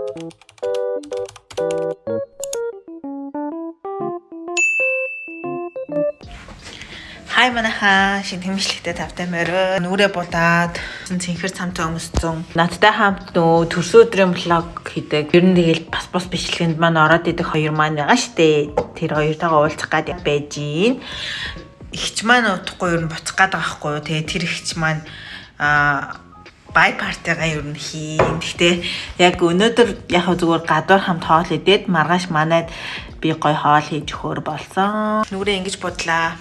Хай манайхаа шинэ хэмжлэгтэй тавтай морь нүрэ будаад цэнхэр цамцаа өмссөн. Надтай хамт нөө төрсөн өдрийн влог хийдэг. Ер нь тэгэл бас бичлэгэнд маань ороод идэх хоёр маань байгаа штэ. Тэр хоёртойгоо уулзах гад байж гин. Ихч маань утахгүй ер нь буцах гад байгаа хгүй юу. Тэгээ тэр ихч маань бай партигаа ер нь хийн. Гэхдээ яг өнөөдөр яг зүгээр гадуур хамт хоол идээд маргааш манайд би гой хоол хийж өгөхөр болсон. Нүрэ ингэж бодлаа.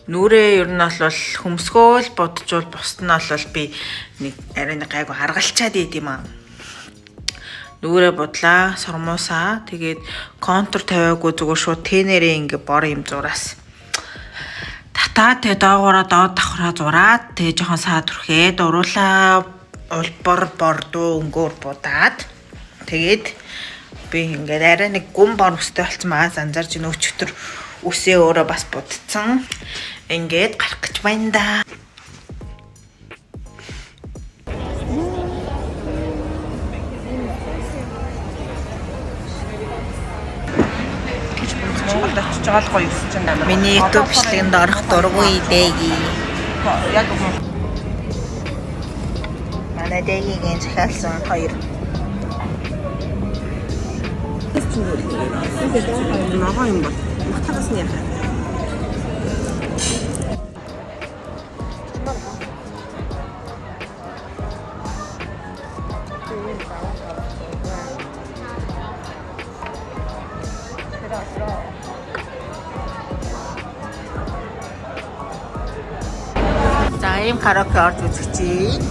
Нүрээ ер нь бол хөмсгөөл боджвол бусд нь бол би нэг арай нэг гайгүй харгалчаад идэм аа. Нүрээ бодлаа, сормуусаа тэгээд контур тавиагүй зүгээр шууд тэнэрээ ингээ бор юм зураас. Татаа тэгээ доогоороо доод давхраа зураад тэгээ жоохон саад түрхээд уруулаа улбор бордуу өнгөөр будаад тэгээд би ингээ арай нэг гүн бор өстэй болцсон маа занзарж нөөчтөр үсээ өөрөө бас будцсан. Ингээд гарах гэж байна да. Монгол очиж байгаа л гоё өсч байгаа юм. Миний YouTube бичлэгэнд орох дургүй дэги. Яг манай дэгийн захиалсан хоёр. Ногоо юм бол. Махтагаас нь яхаа. За ийм караоке орж үзчихье.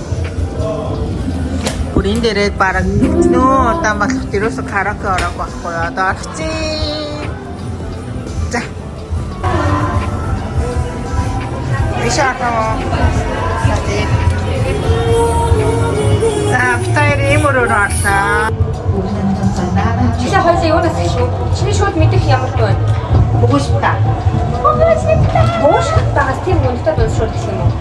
Бүрийн дээрээ бараг нөө удаан болох тэрөөс караоке орох байхгүй одоо орчихъя. За. Бишаатаа. За, битээр имөрөөр орлоо. Чи хойсоо юунаас гэж шүү. Чиний шууд мэдэх ямар ч байна. Богошта. Богоштагаас тийм үнэтэй дуус шууд гэх юм уу?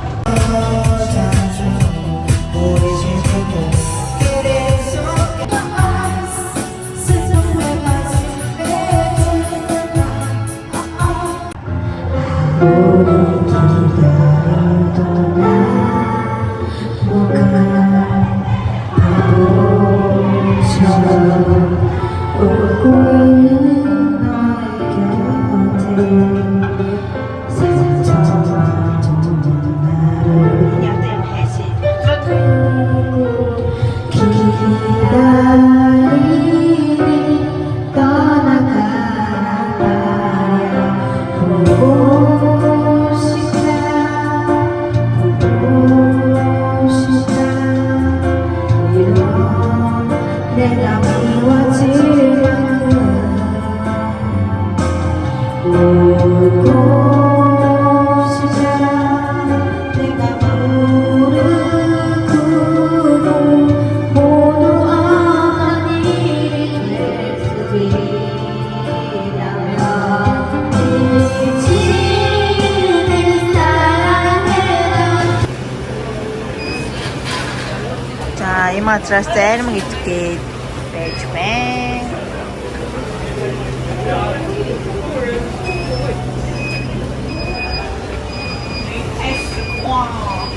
Матраас зарим гэдгээ байж байна.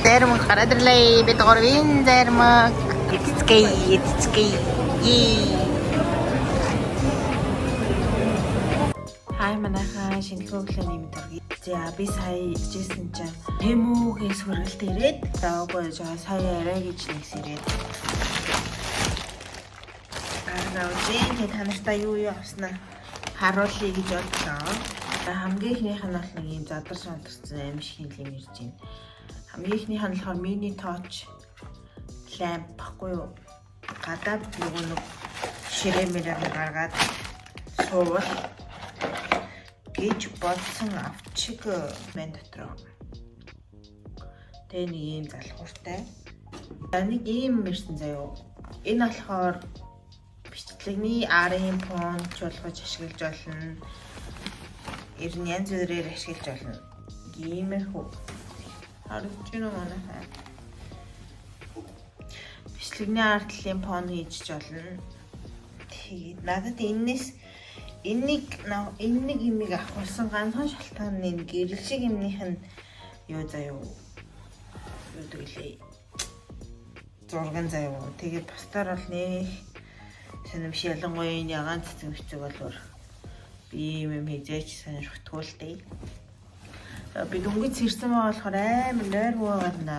Зарим гараад ирлээ. Бид горвин зарим эцгээ. Хай манайхаа шинэ хөглөөний мэдрэг. За би сая ижсэн чинь хэмүүгээс хүргэлт ирээд даагүй жаа сая арай гэж нэгсэрээд наудын тэ танартай юу авснаа харуулъя гэж бодлоо. Хамгийн ихнийх нь бол нэг юм задар шантарсан аим шиг юм ирж байна. Хамгийн ихнийх нь болохоор мини точ ламп баггүй юу? Гадаад нэг ширэмээр гаргаад суувал гэж бодсон авчиг мен дотор. Тэ нэг юм залхууртай. Нэг ийм мэрсэн заяо. Энэ болохоор бичлэгний арын фонт болгож ашиглаж болно. Ер нь янз бүрээр ашиглаж болно. Иймэрхүү. Харагдаж байна уу манайхаа? бичлэгний артлын фон хийж болно. Тэгээд надад энэс нэг имийг авахсан ганцхан шалтгаан нь гэрэл шиг имнийх нь юу заяа юу гэвэл 6 заяа. Тэгээд бусдаар бол нэг сонирмш ялангуяа энэ ягаан цэцэн хэцэг болвол би юм хийжээч сонирхдгүй л дээ. Би дөнгөж сэрсэн байгаа болохоор амар нойргүй байна.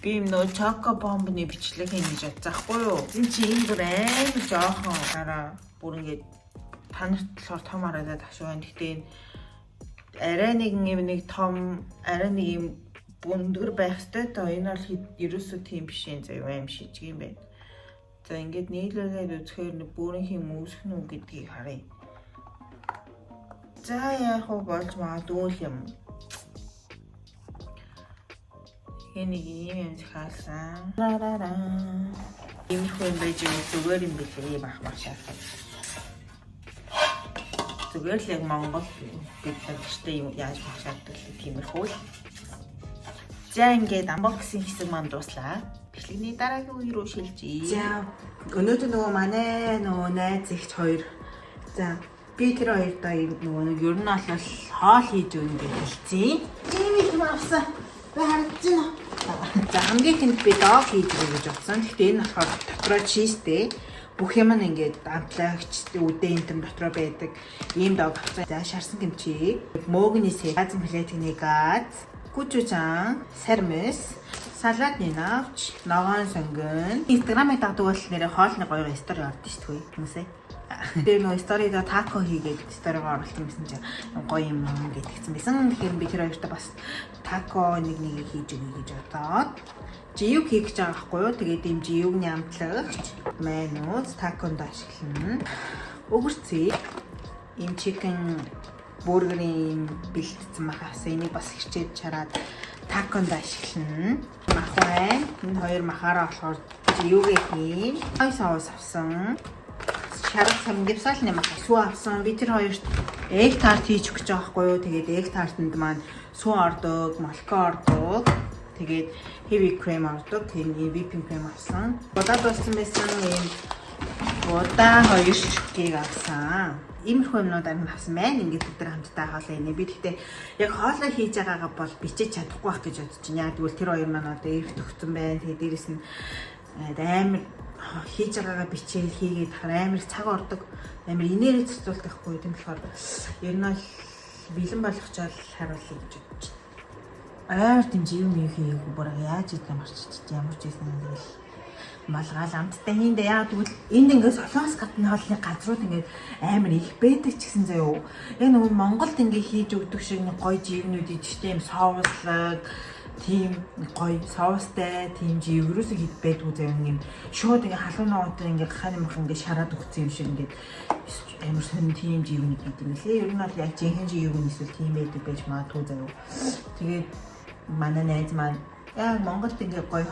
Би нөө чоко бомбны бичлэг хийнэ гэж бодсаахгүй юу? Энэ чи энэ бүр амар жоохон гараа бүр ингээд танарт болохоор том харагдаад ашиг байна. Гэхдээ энэ арай нэг том арай нэг юм бүндгэр байх ёстой то энэ бол ерөөсөө тийм биш юм заяа юм шийдэх юм байна. За ингээд нийлүүлээд үзэхээр нэг бүрийнх юм үүсэх нүг гэдгийг харъя. За яах вэ болж магадгүй юм. Энийг юм захиалсан. Иймэрхүү юм байж зүгээр юм билээ бах шаардсан. Зүгээр л яг Монгол гэдэг чигтэй юм яаж бах шаарддаг тиймэрхүү л. За ингээд unboxing хэсэг маань дуслаа. Бичлэгний дараагийн үе рүү шилжиж. За өнөөдөр нөгөө манай найз ихч хоёр. За би тэр хоёрдоо нөгөө ер нь бол хоол хийж өгнө гэж хэлцээ. Тийм их авсан. Би харагдаж байна. За хамгийн тэнд би дог хийж өгье гэж бодсон. Гэхдээ энэ болохоор дотроо чизтэй. Бүх юм нь ингээд амтлагч үдээ энэ дотроо байдаг. Ийм дог авсан. За шарсан кимчи, мөөгнисээ, газан плетний газ, гүчүүжан, сармис, салатны навч, ногоон сонгон. Инстаграмыг дагдаг бол нэрээ хоолны гоё стори ордог шүү дээ хүмүүсээ. Тэр нөө сторидо тако хийгээд сторигоо оруулсан гэсэн чинь гоё юм гэдгийгсэн байсан. Тэгэхээр би тэр хоёртоо бас тако нэг хийж өгье гэж бодоод жиюг хийх гэж байгаа байхгүй юу? Тэгээд ийм жиюгны амтлагч, майонез, таконд ашиглана. Өгөрцөө ийм чикен бургерийн бэлтгэсэн махаас энийг бас хэрчээд чараад таконд ашиглана. Мах байна. Энэ хоёр махаараа болохоор жиюгээ хийн. Ой соус авсан. Шарах самгивсаалны мах сүү авсан. Би тэр хоёрт egg tart хийж өгч байгаа байхгүй юу? Тэгээд egg tart-нд маань сүү ордог, молоко ордог. Тэгээд heavy cream ордог. Тэгээд whipping cream авсан. Удаа дууссан байсан ийм удаа 2 ширхгийг авсан. Иймэрхүү юмнуудаар нь авсан байна. Ингээд өдөр хамтдаа хоолоо инээ. Би гэхдээ яг хоолоо хийж байгаагаа бол бичиж чадахгүй байх гэж бодож байна. Яг тэгвэл тэр хоёр маань одоо эрт өгсөн байна. Тэгээд дээрэс нь амар хийж байгаагаа бичээл хийгээд амар цаг ордог. Амар инээрээ зарцуулдаг байхгүй. Тийм болохоор ер нь бол бэлэн болгочоод харуулъя гэж бодож байна. Амар тийм юм хийгээгүй бүр яаж идэм марччих ямар ч юм тэгэл малгаал амттай хийндэ яа тэгвэл энд ингээд солонгос гадны хоолны газрууд ингээд амар их байдаг ч гэсэн заяа. Яг нөгөө Монголд ингээд хийж өгдөг шиг нэг гоё живнүүд идчихтэй юм соуслог тийм гоё соустай тийм жив ерөөсөө хэд байдгүй заяа юм шууд ингээд халуун ногоотой ингээд хань мах ингээд шараад өгсөн юм шиг ингээд амар сонь тийм живнүүд гэдэг юм лээ. Ер нь бол яг жинхэнэ жив юм эсвэл тийм байдаг байж магадгүй заяа. Тэгээд манай найз маань яг Монголд ингээд гоё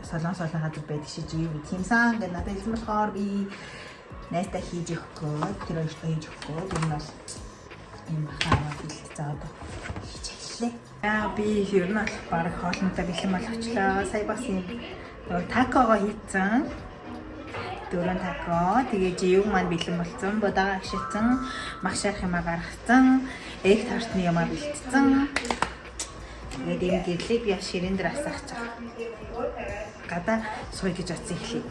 солонгос газар байдаг шиг жив тиймсэн ингээд надад хэлсэн болохоор би найзтай хийж өгөхгүй тэр хоёртой хийж өгөхгүй энэ бол юм хаа бэлт заад хийж эхлэв. Яа би ер нь бол баг хоолнуудаа бэлэн болгочлоо. Сая бас юм такого хийцэн. Дөрөв тако тэгээ жив маань бэлэн болсон. Бодаага агшилсан, мах шарах юмаа гаргацсан, egg tart-ны юмаа бэлтцсэн. Тэгээд энэ гэрлээ би ширэн дээр асаах чаа. Гадаа сууя гэж атсан эхлэе.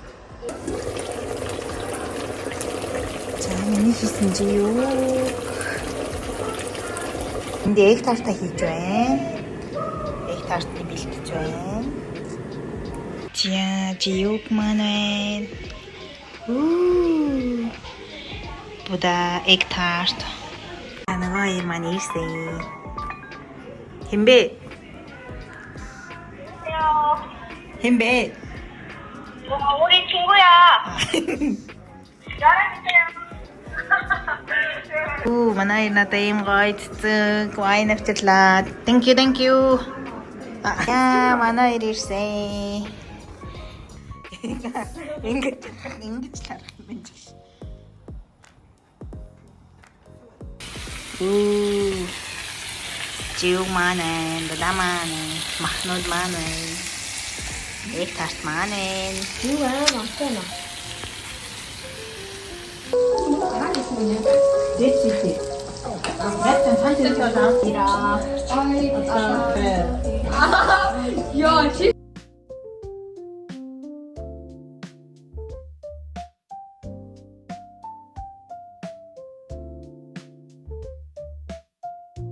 За миний хийсэн жив. Энд egg tart-а хийж байна. Egg tart-ыг бэлтэж байна. Жив маань. Бода egg tart. Ангаа юм маань ирсэн. Хэмбэ? Хэмбэ? 우리 친구야. 잘하세요. Манай надаим гойцэг вайн авчлаа. Thank you. Яа, манай ирсэн. Ингэж харах юм чи. Жив маань, бадаа маань, махнууд маань. Эк тарт маань ээ. Юу аа амтай нэ. Яа чи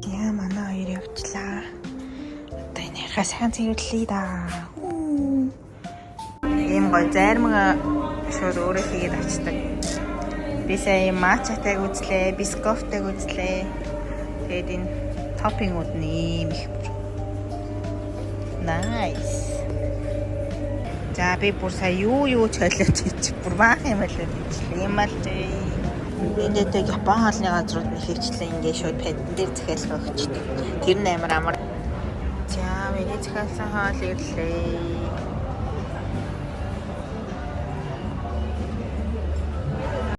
Яа манай хоёр явчлаа. Одоо энэ ярихаа сайхан цэвэрлэе да. Ийм гой зармаг шууд өөрөө хийгээд очдаг. Би сая матчатайг үзлээ, бискофтайг үзлээ. Тэгээд энэ топпингууд нь ийм их бүр. Nice. За би бүр сая юу ч холиоч чи бүр баах юм байлаа бичлээ. Юм л дээ. Эндээтэй Япон хаалны газрууд нэг хөвчлээ ингээ шууд пэдэн дээр захиалга өгчдөг. Тэр нь амар. За миний захиалсан хаал ирлээ.